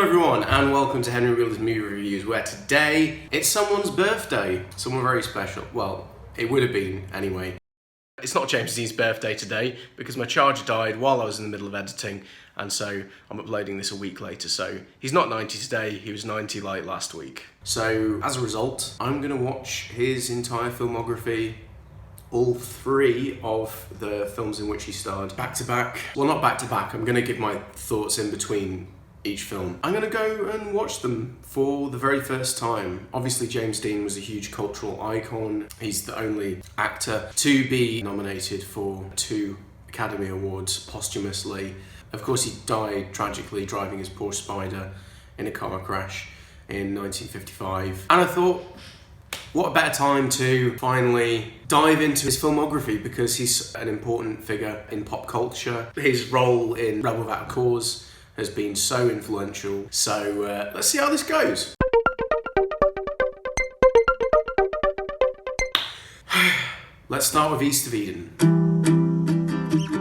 everyone, and welcome to Henry Wheeler's Movie Reviews, where today it's someone's birthday. Someone very special. Well, it would have been anyway. It's not James Dean's birthday today because my charger died while I was in the middle of editing, and so I'm uploading this a week later. So he's not 90 today, he was 90 like last week. So as a result, I'm going to watch his entire filmography, all three of the films in which he starred, back to back. Well, not back to back, I'm going to give my thoughts in between each film. I'm going to go and watch them for the very first time. Obviously, James Dean was a huge cultural icon. He's the only actor to be nominated for 2 Academy Awards posthumously. Of course, he died tragically driving his Porsche Spider in a car crash in 1955. And I thought, what a better time to finally dive into his filmography, because he's an important figure in pop culture. His role in Rebel Without a Cause has been so influential. So let's see how this goes. Let's start with East of Eden.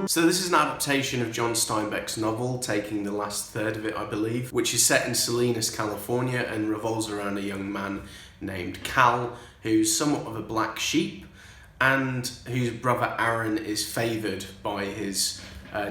So this is an adaptation of John Steinbeck's novel, taking the last third of it, I believe, which is set in Salinas, California, and revolves around a young man named Cal, who's somewhat of a black sheep, and whose brother Aaron is favoured by his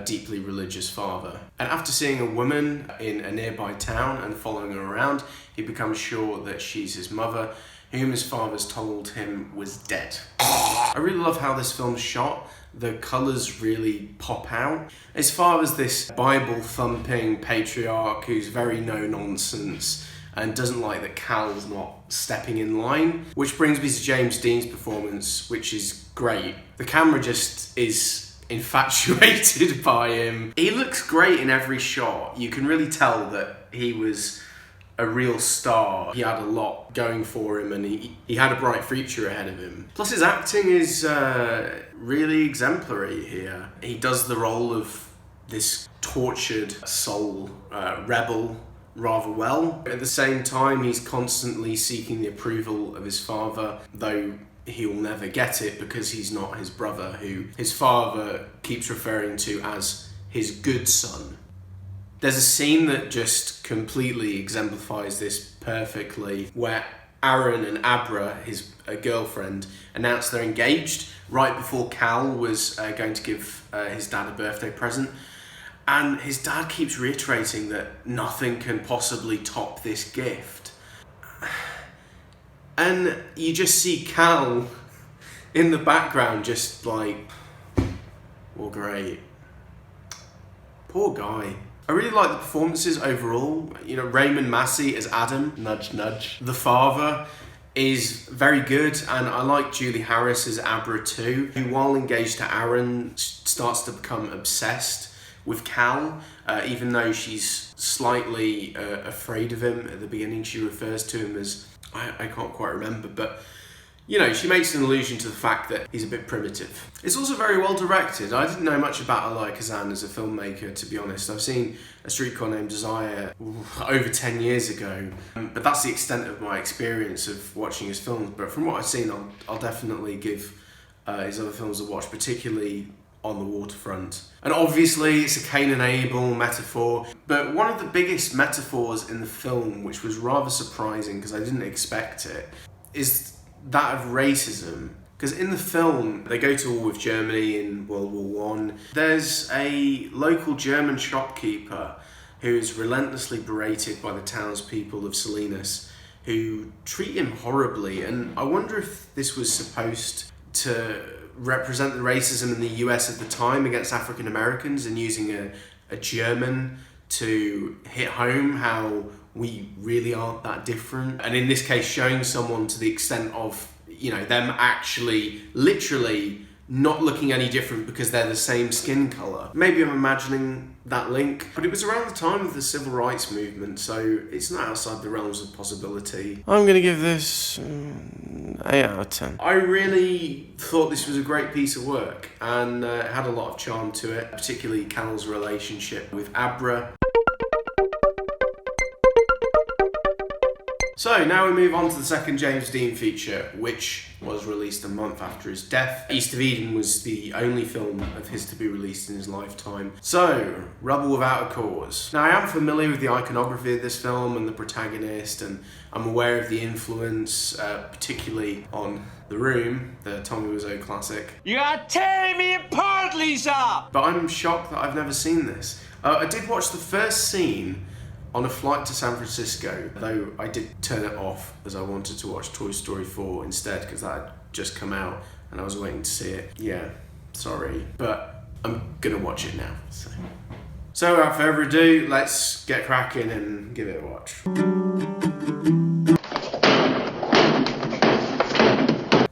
deeply religious father. And after seeing a woman in a nearby town and following her around, he becomes sure that she's his mother, whom his father's told him was dead. I really love how this film's shot. The colours really pop out. His father's this Bible-thumping patriarch who's very no-nonsense and doesn't like that Cal's not stepping in line. Which brings me to James Dean's performance, which is great. The camera just is infatuated by him. He looks great in every shot. You can really tell that he was a real star. He had a lot going for him, and he had a bright future ahead of him. Plus his acting is really exemplary here. He does the role of this tortured soul rebel rather well. At the same time, he's constantly seeking the approval of his father, though he'll never get it because he's not his brother, who his father keeps referring to as his good son. There's a scene that just completely exemplifies this perfectly, where Aaron and Abra, his girlfriend, announced they're engaged right before Cal was going to give his dad a birthday present. And his dad keeps reiterating that nothing can possibly top this gift. And you just see Cal in the background just like, well, great. Poor guy. I really like the performances overall. You know, Raymond Massey as Adam, nudge nudge. The father is very good, and I like Julie Harris as Abra too, who while engaged to Aaron starts to become obsessed with Cal, even though she's slightly afraid of him at the beginning. She refers to him as, I can't quite remember, but you know, she makes an allusion to the fact that he's a bit primitive. It's also very well directed. I didn't know much about Elia Kazan as a filmmaker, to be honest. I've seen A Streetcar Named Desire over 10 years ago, but that's the extent of my experience of watching his films. But from what I've seen, I'll definitely give his other films a watch, particularly On the Waterfront. And obviously it's a Cain and Abel metaphor, but one of the biggest metaphors in the film, which was rather surprising because I didn't expect it, is that of racism. Because in the film, they go to war with Germany in World War I. There's a local German shopkeeper who is relentlessly berated by the townspeople of Salinas, who treat him horribly. And I wonder if this was supposed to represent the racism in the US at the time against African Americans, and using a German to hit home how we really aren't that different. And in this case, showing someone to the extent of, you know, them actually literally not looking any different because they're the same skin colour. Maybe I'm imagining that link, but it was around the time of the civil rights movement, so it's not outside the realms of possibility. I'm going to give this 8 out of 10. I really thought this was a great piece of work, and it had a lot of charm to it, particularly Cal's relationship with Abra. So now we move on to the second James Dean feature, which was released a month after his death. East of Eden was the only film of his to be released in his lifetime. So, Rubble Without a Cause. Now I am familiar with the iconography of this film and the protagonist, and I'm aware of the influence, particularly on The Room, the Tommy Wiseau classic. You are tearing me apart, Lisa! But I'm shocked that I've never seen this. I did watch the first scene on a flight to San Francisco, though I did turn it off as I wanted to watch Toy Story 4 instead because that had just come out and I was waiting to see it. Yeah, sorry, but I'm gonna watch it now. So without further ado, let's get cracking and give it a watch.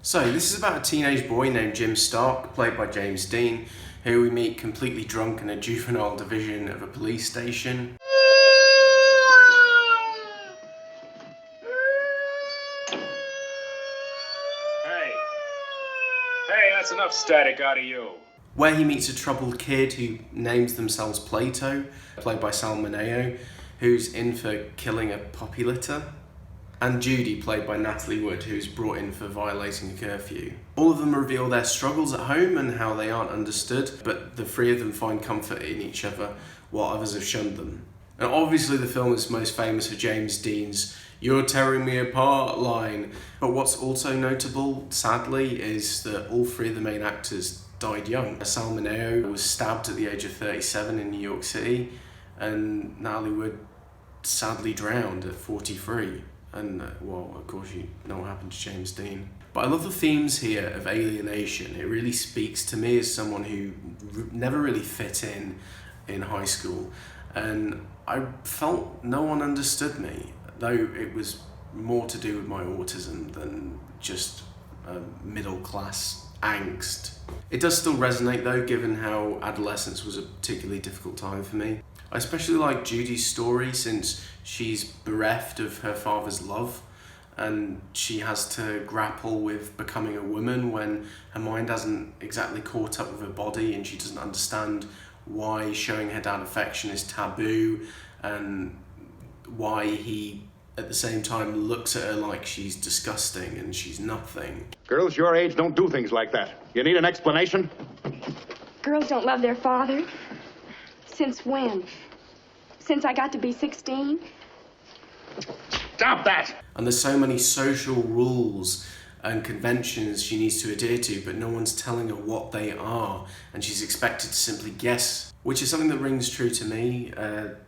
So this is about a teenage boy named Jim Stark, played by James Dean, who we meet completely drunk in a juvenile division of a police station. Hey, that's enough static out of you. Where he meets a troubled kid who names themselves Plato, played by Sal Mineo, who's in for killing a poppy litter, and Judy, played by Natalie Wood, who's brought in for violating a curfew. All of them reveal their struggles at home and how they aren't understood, but the three of them find comfort in each other while others have shunned them. And obviously the film is most famous for James Dean's "You're tearing me apart" line. But what's also notable, sadly, is that all three of the main actors died young. Sal Mineo was stabbed at the age of 37 in New York City, and Natalie Wood sadly drowned at 43. And, well, of course you know what happened to James Dean. But I love the themes here of alienation. It really speaks to me as someone who never really fit in high school. And I felt no one understood me, though it was more to do with my autism than just middle class angst. It does still resonate though, given how adolescence was a particularly difficult time for me. I especially like Judy's story since she's bereft of her father's love and she has to grapple with becoming a woman when her mind hasn't exactly caught up with her body and she doesn't understand why showing her dad affection is taboo and why he at the same time looks at her like she's disgusting and she's nothing. Girls your age don't do things like that. You need an explanation? Girls don't love their father. Since when? Since I got to be 16? Stop that! And there's so many social rules and conventions she needs to adhere to, but no one's telling her what they are, and she's expected to simply guess, which is something that rings true to me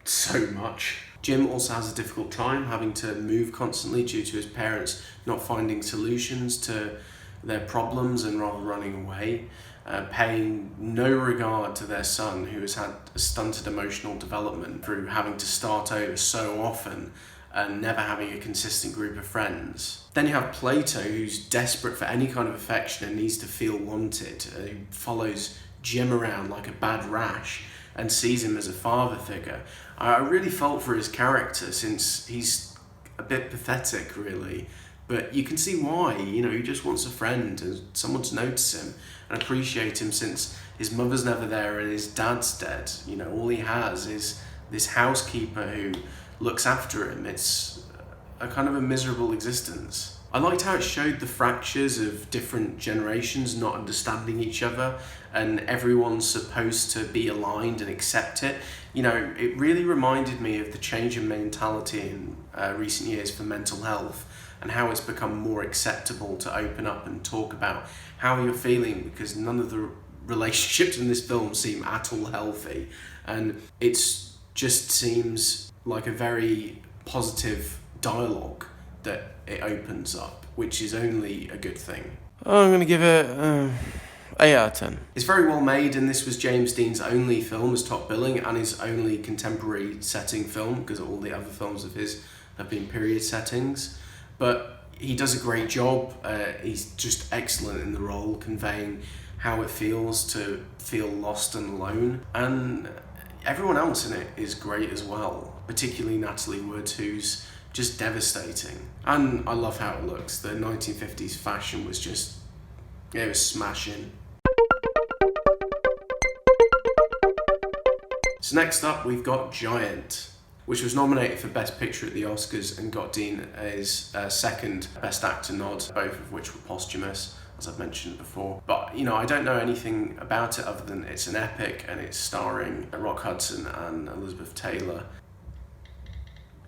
so much. Jim also has a difficult time having to move constantly due to his parents not finding solutions to their problems and rather running away, paying no regard to their son who has had a stunted emotional development through having to start over so often and never having a consistent group of friends. Then you have Plato, who's desperate for any kind of affection and needs to feel wanted, who follows Jim around like a bad rash and sees him as a father figure. I really felt for his character since he's a bit pathetic really, but you can see why. You know, he just wants a friend and someone to notice him and appreciate him since his mother's never there and his dad's dead. You know, all he has is this housekeeper who looks after him. It's a kind of a miserable existence. I liked how it showed the fractures of different generations not understanding each other and everyone's supposed to be aligned and accept it. You know, it really reminded me of the change in mentality in recent years for mental health and how it's become more acceptable to open up and talk about how you're feeling, because none of the relationships in this film seem at all healthy, and it just seems like a very positive dialogue that it opens up, which is only a good thing. I'm going to give it 8 out of 10. It's very well made, and this was James Dean's only film as top billing and his only contemporary setting film, because all the other films of his have been period settings. But he does a great job. He's just excellent in the role, conveying how it feels to feel lost and alone. And everyone else in it is great as well, particularly Natalie Wood, who's just devastating. And I love how it looks. The 1950s fashion was just, it was smashing. So next up we've got Giant. which was nominated for Best Picture at the Oscars and got Dean his second Best Actor nod, both of which were posthumous, as I've mentioned before. But, you know, I don't know anything about it other than it's an epic and it's starring Rock Hudson and Elizabeth Taylor.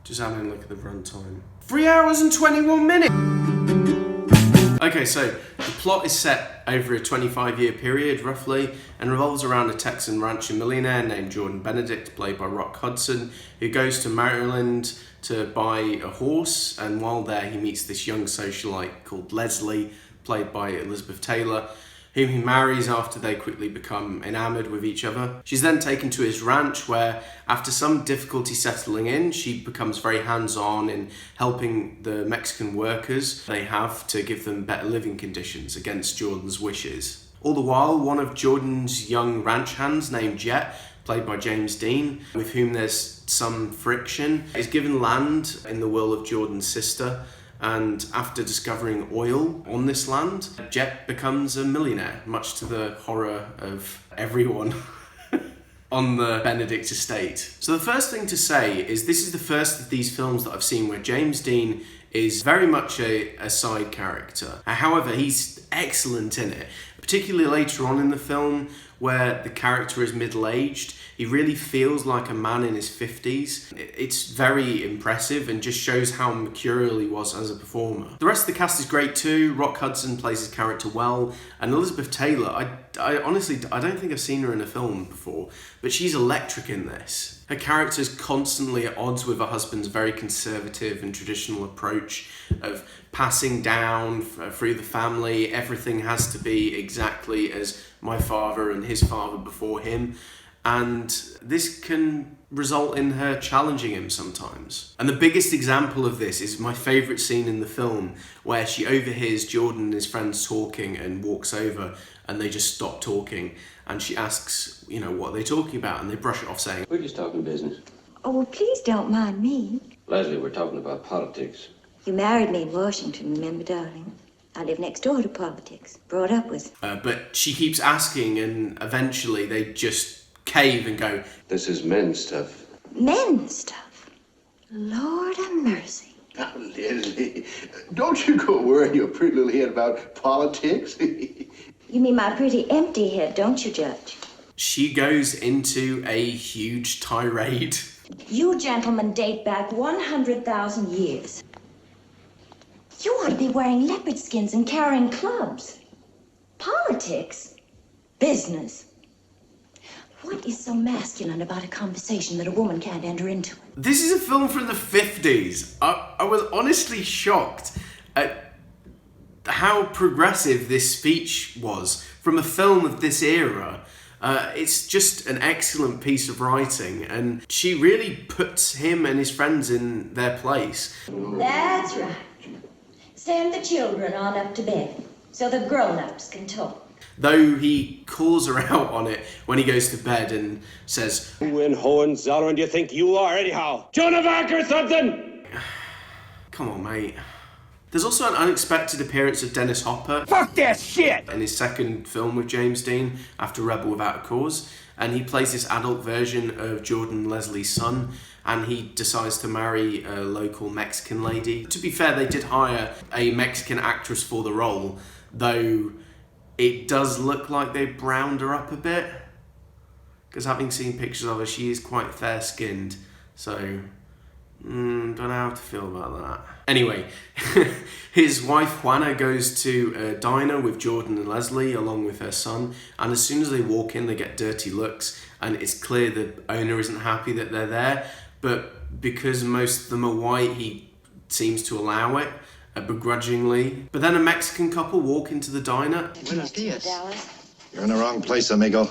Just having a look at the runtime. 3 hours and 21 minutes! Okay, so the plot is set over a 25-year period, roughly, and revolves around a Texan rancher millionaire named Jordan Benedict, played by Rock Hudson, who goes to Maryland to buy a horse, and while there he meets this young socialite called Leslie, played by Elizabeth Taylor, whom he marries after they quickly become enamored with each other. She's then taken to his ranch where, after some difficulty settling in, she becomes very hands-on in helping the Mexican workers they have to give them better living conditions against Jordan's wishes. All the while, one of Jordan's young ranch hands named Jet, played by James Dean, with whom there's some friction, is given land in the will of Jordan's sister, and after discovering oil on this land, Jet becomes a millionaire, much to the horror of everyone on the Benedict estate. So the first thing to say is this is the first of these films that I've seen where James Dean is very much a side character. However, he's excellent in it, particularly later on in the film where the character is middle-aged. He really feels like a man in his 50s. It's very impressive and just shows how mercurial he was as a performer. The rest of the cast is great too. Rock Hudson plays his character well, and Elizabeth Taylor, I honestly, I don't think I've seen her in a film before, but she's electric in this. Her character is constantly at odds with her husband's very conservative and traditional approach of passing down through the family. Everything has to be exactly as my father and his father before him. And this can result in her challenging him sometimes. And the biggest example of this is my favourite scene in the film, where she overhears Jordan and his friends talking and walks over and they just stop talking. And she asks, you know, what are they talking about? And they brush it off saying, "We're just talking business." Oh, well, please don't mind me. Leslie, we're talking about politics. You married me in Washington, remember, darling? I live next door to politics. Brought up with... But she keeps asking, and eventually they just cave and go, "This is men's stuff." Men stuff? Lord have mercy. Now, Leslie, don't you go worrying your pretty little head about politics. You mean my pretty empty head, don't you, Judge? She goes into a huge tirade. You gentlemen date back 100,000 years. You ought to be wearing leopard skins and carrying clubs. Politics? Business? What is so masculine about a conversation that a woman can't enter into? This is a film from the 50s. I was honestly shocked at how progressive this speech was from a film of this era. It's just an excellent piece of writing, and she really puts him and his friends in their place. That's right. Send the children on up to bed so the grown-ups can talk. Though he calls her out on it when he goes to bed and says, Who in Hohenzollern do you think you are, anyhow? Joan of Arc or something? come on, mate. There's also an unexpected appearance of Dennis Hopper. Fuck that shit! In his second film with James Dean, after Rebel Without a Cause. And he plays this adult version of Jordan Leslie's son, and he decides to marry a local Mexican lady. To be fair, they did hire a Mexican actress for the role, though it does look like they browned her up a bit. Because having seen pictures of her, she is quite fair-skinned, so don't know how to feel about that. Anyway, his wife Juana goes to a diner with Jordan and Leslie along with her son, and as soon as they walk in they get dirty looks, and it's clear the owner isn't happy that they're there, but because most of them are white he seems to allow it begrudgingly. But then a Mexican couple walk into the diner. Buenos dias. You're in the wrong place, amigo.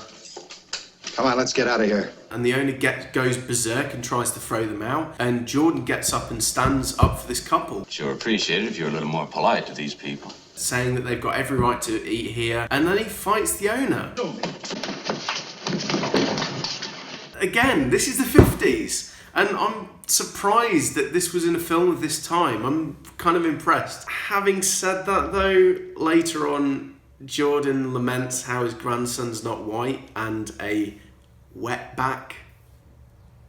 Come on, let's get out of here. And the owner goes berserk and tries to throw them out. And Jordan gets up and stands up for this couple. Sure appreciate it if you're a little more polite to these people. Saying that they've got every right to eat here. And then he fights the owner. Again, this is the 50s. And I'm surprised that this was in a film of this time. I'm kind of impressed. Having said that though, later on, Jordan laments how his grandson's not white and a wetback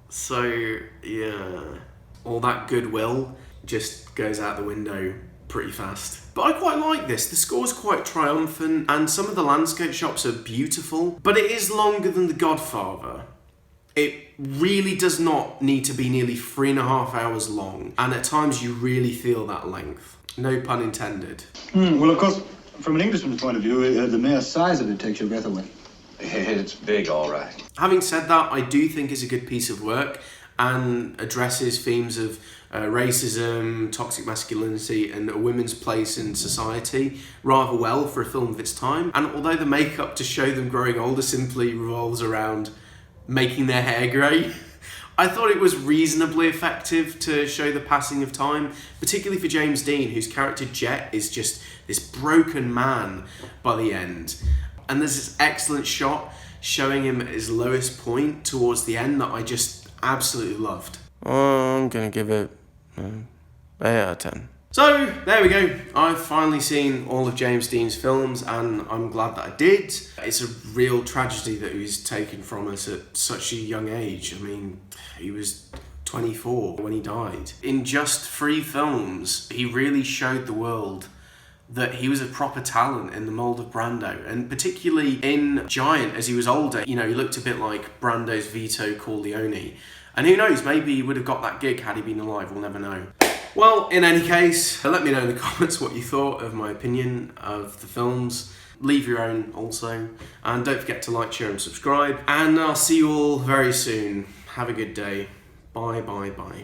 So, yeah, all that goodwill just goes out the window pretty fast. But I quite like this. The score's quite triumphant, and some of the landscape shots are beautiful, but it is longer than The Godfather. It really does not need to be nearly 3.5 hours long, and at times you really feel that length. No pun intended. Well, of course, from an Englishman's point of view, the mere size of it takes your breath away. It's big, all right. Having said that, I do think it's a good piece of work and addresses themes of racism, toxic masculinity, and a women's place in society rather well for a film of its time. And although the makeup to show them growing older simply revolves around making their hair grey, I thought it was reasonably effective to show the passing of time, particularly for James Dean, whose character Jet is just this broken man by the end. And there's this excellent shot showing him at his lowest point towards the end that I just absolutely loved. I'm gonna give it 8 out of 10. So there we go. I've finally seen all of James Dean's films, and I'm glad that I did. It's a real tragedy that he was taken from us at such a young age. I mean, he was 24 when he died. In just 3 films, he really showed the world that he was a proper talent in the mould of Brando, and particularly in Giant as he was older. You know, he looked a bit like Brando's Vito Corleone. And who knows, maybe he would have got that gig had he been alive, we'll never know. Well, in any case, let me know in the comments what you thought of my opinion of the films. Leave your own also. And don't forget to like, share and subscribe. And I'll see you all very soon. Have a good day. Bye, bye, bye.